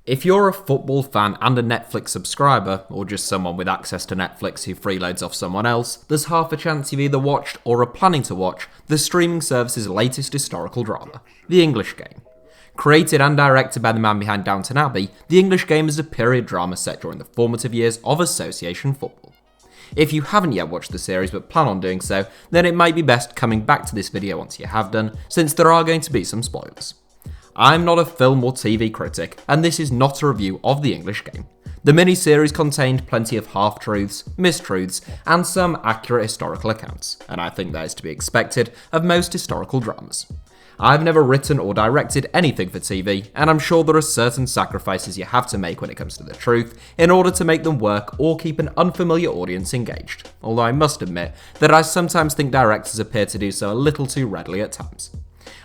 If you're a football fan and a Netflix subscriber, or just someone with access to Netflix who freeloads off someone else, there's half a chance you've either watched or are planning to watch the streaming service's latest historical drama, The English Game. Created and directed by the man behind Downton Abbey, The English Game is a period drama set during the formative years of association football. If you haven't yet watched the series but plan on doing so, then it might be best coming back to this video once you have done, since there are going to be some spoilers. I'm not a film or TV critic, and this is not a review of The English Game. The miniseries contained plenty of half-truths, mistruths, and some accurate historical accounts, and I think that is to be expected of most historical dramas. I've never written or directed anything for TV, and I'm sure there are certain sacrifices you have to make when it comes to the truth in order to make them work or keep an unfamiliar audience engaged, although I must admit that I sometimes think directors appear to do so a little too readily at times.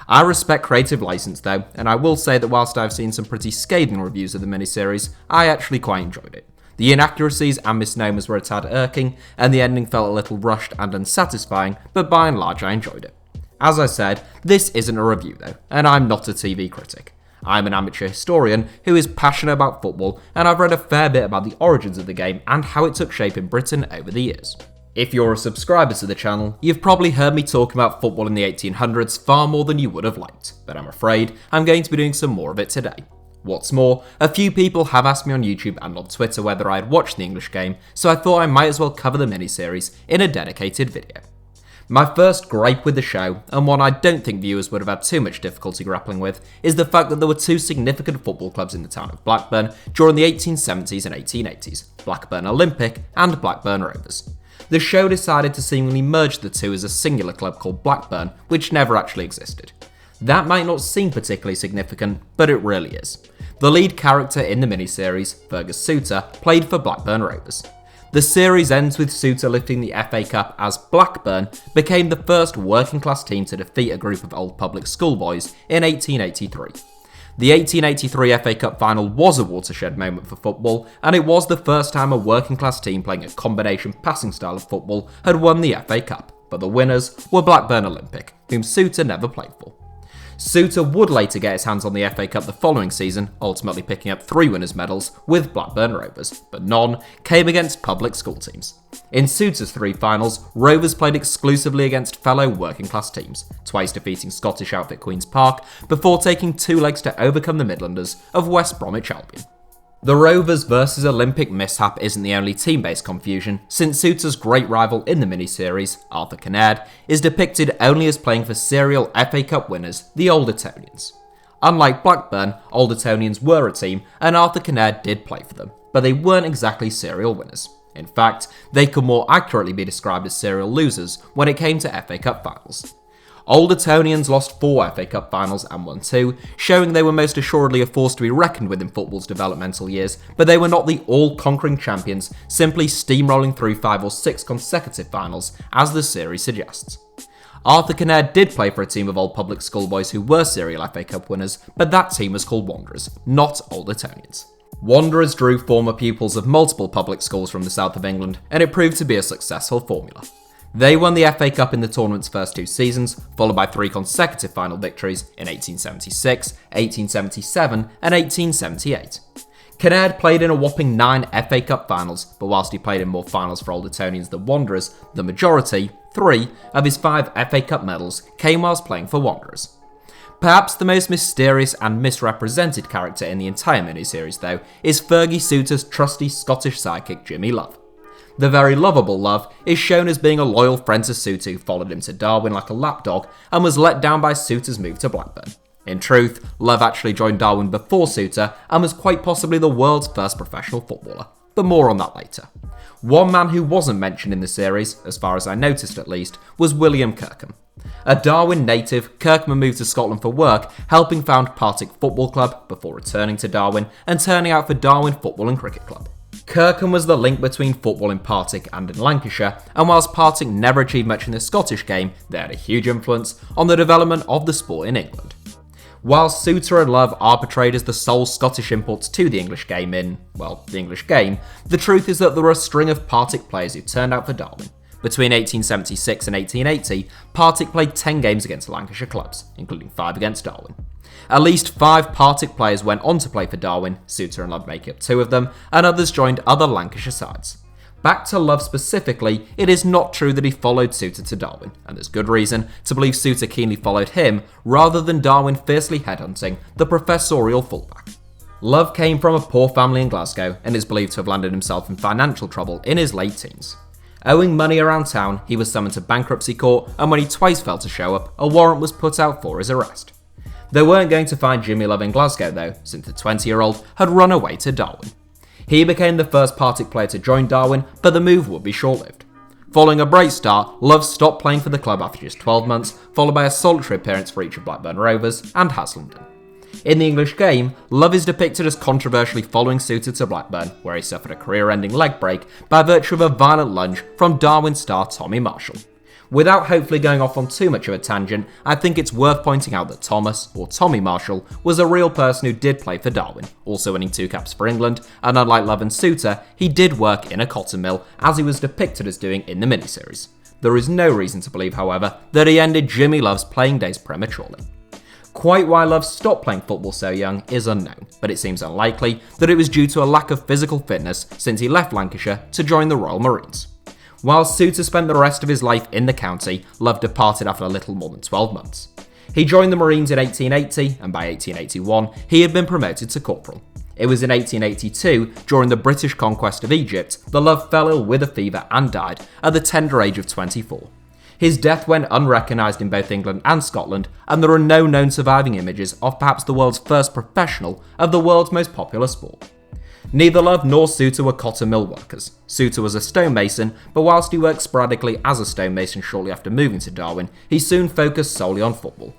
I respect creative license though, and I will say that whilst I've seen some pretty scathing reviews of the miniseries, I actually quite enjoyed it. The inaccuracies and misnomers were a tad irking, and the ending felt a little rushed and unsatisfying, but by and large I enjoyed it. As I said, this isn't a review though, and I'm not a TV critic. I'm an amateur historian who is passionate about football, and I've read a fair bit about the origins of the game and how it took shape in Britain over the years. If you're a subscriber to the channel, you've probably heard me talk about football in the 1800s far more than you would have liked, but I'm afraid I'm going to be doing some more of it today. What's more, a few people have asked me on YouTube and on Twitter whether I'd watched The English Game, so I thought I might as well cover the miniseries in a dedicated video. My first gripe with the show, and one I don't think viewers would have had too much difficulty grappling with, is the fact that there were two significant football clubs in the town of Blackburn during the 1870s and 1880s, Blackburn Olympic and Blackburn Rovers. The show decided to seemingly merge the two as a singular club called Blackburn, which never actually existed. That might not seem particularly significant, but it really is. The lead character in the miniseries, Fergus Suter, played for Blackburn Rovers. The series ends with Suter lifting the FA Cup as Blackburn became the first working class team to defeat a group of old public schoolboys in 1883. The 1883 FA Cup final was a watershed moment for football, and it was the first time a working class team playing a combination passing style of football had won the FA Cup, but the winners were Blackburn Olympic, whom Suter never played for. Suter would later get his hands on the FA Cup the following season, ultimately picking up 3 winners' medals with Blackburn Rovers, but none came against public school teams. In Suter's 3 finals, Rovers played exclusively against fellow working class teams, twice defeating Scottish outfit Queen's Park, before taking 2 legs to overcome the Midlanders of West Bromwich Albion. The Rovers vs Olympic mishap isn't the only team-based confusion, since Suter's great rival in the miniseries, Arthur Kinnaird, is depicted only as playing for serial FA Cup winners, the Old Etonians. Unlike Blackburn, Old Etonians were a team, and Arthur Kinnaird did play for them, but they weren't exactly serial winners. In fact, they could more accurately be described as serial losers when it came to FA Cup finals. Old Etonians lost 4 FA Cup finals and won 2, showing they were most assuredly a force to be reckoned with in football's developmental years, but they were not the all-conquering champions, simply steamrolling through 5 or 6 consecutive finals, as the series suggests. Arthur Kinnaird did play for a team of old public schoolboys who were serial FA Cup winners, but that team was called Wanderers, not Old Etonians. Wanderers drew former pupils of multiple public schools from the south of England, and it proved to be a successful formula. They won the FA Cup in the tournament's first 2 seasons, followed by 3 consecutive final victories in 1876, 1877 and 1878. Kinnaird played in a whopping 9 FA Cup finals, but whilst he played in more finals for Old Etonians than Wanderers, the majority, 3, of his 5 FA Cup medals came whilst playing for Wanderers. Perhaps the most mysterious and misrepresented character in the entire miniseries, though, is Fergus Suter's trusty Scottish sidekick Jimmy Love. The very lovable Love is shown as being a loyal friend to Suter who followed him to Darwin like a lapdog and was let down by Suter's move to Blackburn. In truth, Love actually joined Darwin before Suter and was quite possibly the world's first professional footballer, but more on that later. One man who wasn't mentioned in the series, as far as I noticed at least, was William Kirkham. A Darwin native, Kirkham moved to Scotland for work, helping found Partick Football Club before returning to Darwin and turning out for Darwin Football and Cricket Club. Kirkham was the link between football in Partick and in Lancashire, and whilst Partick never achieved much in the Scottish game, they had a huge influence on the development of the sport in England. While Suter and Love are portrayed as the sole Scottish imports to the English game in, well, the English game, the truth is that there were a string of Partick players who turned out for Darwin. Between 1876 and 1880, Partick played 10 games against Lancashire clubs, including 5 against Darwin. At least 5 Partick players went on to play for Darwin, Suter and Love making up 2 of them, and others joined other Lancashire sides. Back to Love specifically, it is not true that he followed Suter to Darwin, and there's good reason to believe Suter keenly followed him rather than Darwin fiercely headhunting the professorial fullback. Love came from a poor family in Glasgow and is believed to have landed himself in financial trouble in his late teens. Owing money around town, he was summoned to bankruptcy court, and when he twice failed to show up, a warrant was put out for his arrest. They weren't going to find Jimmy Love in Glasgow though, since the 20-year-old had run away to Darwin. He became the first Partick player to join Darwin, but the move would be short-lived. Following a bright start, Love stopped playing for the club after just 12 months, followed by a solitary appearance for each of Blackburn Rovers and Haslingden. In the English game, Love is depicted as controversially following Suter to Blackburn, where he suffered a career-ending leg break by virtue of a violent lunge from Darwin star Tommy Marshall. Without hopefully going off on too much of a tangent, I think it's worth pointing out that Thomas, or Tommy Marshall, was a real person who did play for Darwin, also winning 2 caps for England, and unlike Love and Suter, he did work in a cotton mill, as he was depicted as doing in the miniseries. There is no reason to believe, however, that he ended Jimmy Love's playing days prematurely. Quite why Love stopped playing football so young is unknown, but it seems unlikely that it was due to a lack of physical fitness since he left Lancashire to join the Royal Marines. While Suter spent the rest of his life in the county, Love departed after a little more than 12 months. He joined the Marines in 1880, and by 1881, he had been promoted to corporal. It was in 1882, during the British conquest of Egypt, that Love fell ill with a fever and died at the tender age of 24. His death went unrecognised in both England and Scotland, and there are no known surviving images of perhaps the world's first professional of the world's most popular sport. Neither Love nor Suter were cotton mill workers. Suter was a stonemason, but whilst he worked sporadically as a stonemason shortly after moving to Darwin, he soon focused solely on football.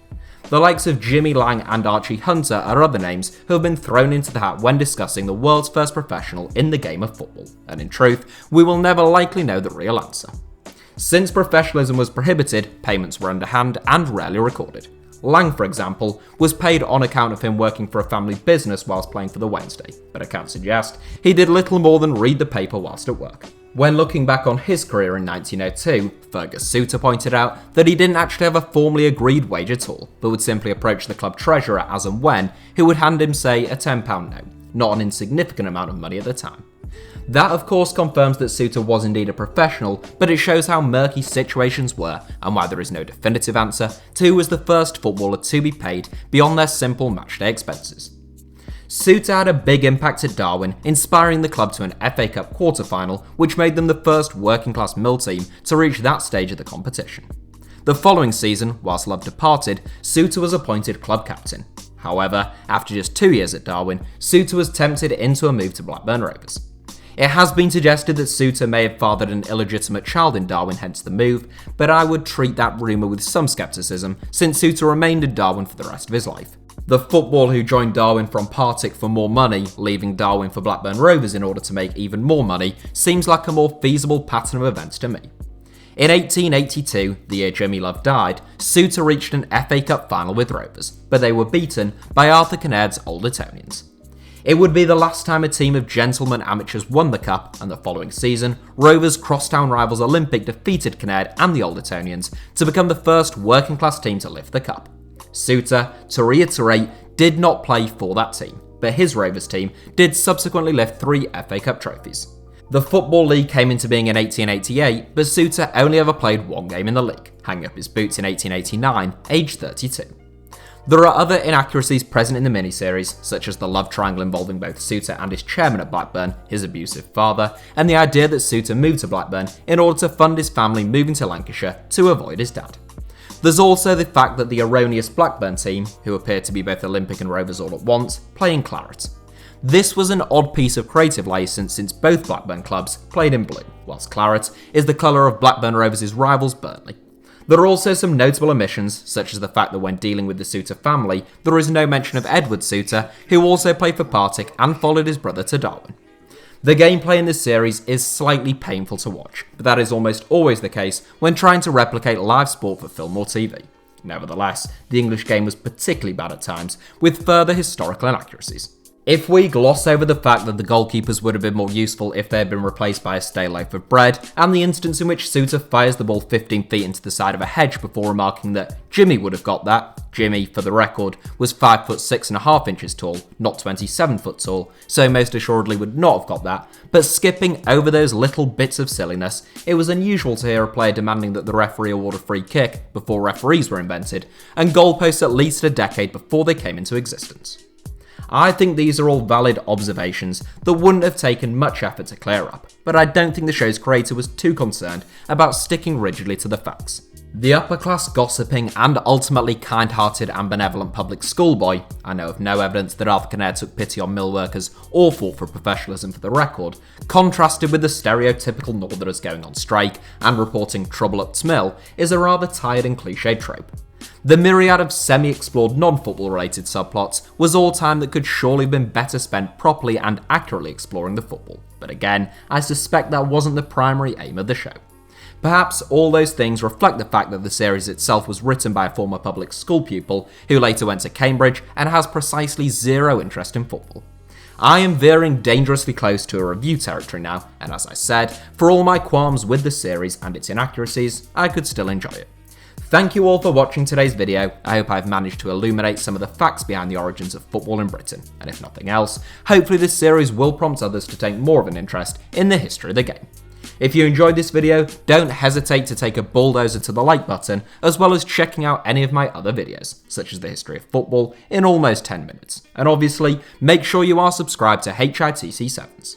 The likes of Jimmy Lang and Archie Hunter are other names who have been thrown into the hat when discussing the world's first professional in the game of football, and in truth, we will never likely know the real answer. Since professionalism was prohibited, payments were underhand and rarely recorded. Lang, for example, was paid on account of him working for a family business whilst playing for the Wednesday, but accounts suggest he did little more than read the paper whilst at work. When looking back on his career in 1902, Fergus Suter pointed out that he didn't actually have a formally agreed wage at all, but would simply approach the club treasurer as and when, who would hand him, say, a £10 note, not an insignificant amount of money at the time. That of course confirms that Suter was indeed a professional, but it shows how murky situations were and why there is no definitive answer to who was the first footballer to be paid beyond their simple matchday expenses. Suter had a big impact at Darwin, inspiring the club to an FA Cup quarter-final, which made them the first working-class mill team to reach that stage of the competition. The following season, whilst Love departed, Suter was appointed club captain. However, after just 2 years at Darwin, Suter was tempted into a move to Blackburn Rovers. It has been suggested that Suter may have fathered an illegitimate child in Darwin, hence the move, but I would treat that rumour with some scepticism, since Suter remained in Darwin for the rest of his life. The footballer who joined Darwin from Partick for more money, leaving Darwin for Blackburn Rovers in order to make even more money, seems like a more feasible pattern of events to me. In 1882, the year Jimmy Love died, Suter reached an FA Cup final with Rovers, but they were beaten by Arthur Kinnaird's Old Etonians. It would be the last time a team of gentlemen amateurs won the cup, and the following season, Rovers' crosstown rivals Olympic defeated Kinnaird and the Old Etonians to become the first working-class team to lift the cup. Suter, to reiterate, did not play for that team, but his Rovers team did subsequently lift 3 FA Cup trophies. The Football League came into being in 1888, but Suter only ever played 1 game in the league, hanging up his boots in 1889, aged 32. There are other inaccuracies present in the miniseries, such as the love triangle involving both Suter and his chairman at Blackburn, his abusive father, and the idea that Suter moved to Blackburn in order to fund his family moving to Lancashire to avoid his dad. There's also the fact that the erroneous Blackburn team, who appeared to be both Olympic and Rovers all at once, play in claret. This was an odd piece of creative license since both Blackburn clubs played in blue, whilst claret is the colour of Blackburn Rovers' rivals Burnley. There are also some notable omissions, such as the fact that when dealing with the Suter family, there is no mention of Edward Suter, who also played for Partick and followed his brother to Darwin. The gameplay in this series is slightly painful to watch, but that is almost always the case when trying to replicate live sport for film or TV. Nevertheless, the English game was particularly bad at times, with further historical inaccuracies. If we gloss over the fact that the goalkeepers would have been more useful if they had been replaced by a stale loaf of bread, and the instance in which Suter fires the ball 15 feet into the side of a hedge before remarking that Jimmy would have got that. Jimmy, for the record, was 5 foot 6.5 inches tall, not 27 foot tall, so most assuredly would not have got that, but skipping over those little bits of silliness, it was unusual to hear a player demanding that the referee award a free kick before referees were invented, and goalposts at least a decade before they came into existence. I think these are all valid observations that wouldn't have taken much effort to clear up, but I don't think the show's creator was too concerned about sticking rigidly to the facts. The upper-class gossiping and ultimately kind-hearted and benevolent public schoolboy, I know of no evidence that Arthur Kinnaird took pity on mill workers or fought for professionalism for the record, contrasted with the stereotypical northerners going on strike and reporting trouble at Mill, is a rather tired and cliched trope. The myriad of semi-explored non-football related subplots was all time that could surely have been better spent properly and accurately exploring the football, but again, I suspect that wasn't the primary aim of the show. Perhaps all those things reflect the fact that the series itself was written by a former public school pupil who later went to Cambridge and has precisely zero interest in football. I am veering dangerously close to a review territory now, and as I said, for all my qualms with the series and its inaccuracies, I could still enjoy it. Thank you all for watching today's video. I hope I've managed to illuminate some of the facts behind the origins of football in Britain, and if nothing else, hopefully this series will prompt others to take more of an interest in the history of the game. If you enjoyed this video, don't hesitate to take a bulldozer to the like button, as well as checking out any of my other videos, such as the history of football in almost 10 minutes. And obviously, make sure you are subscribed to HITC Sevens.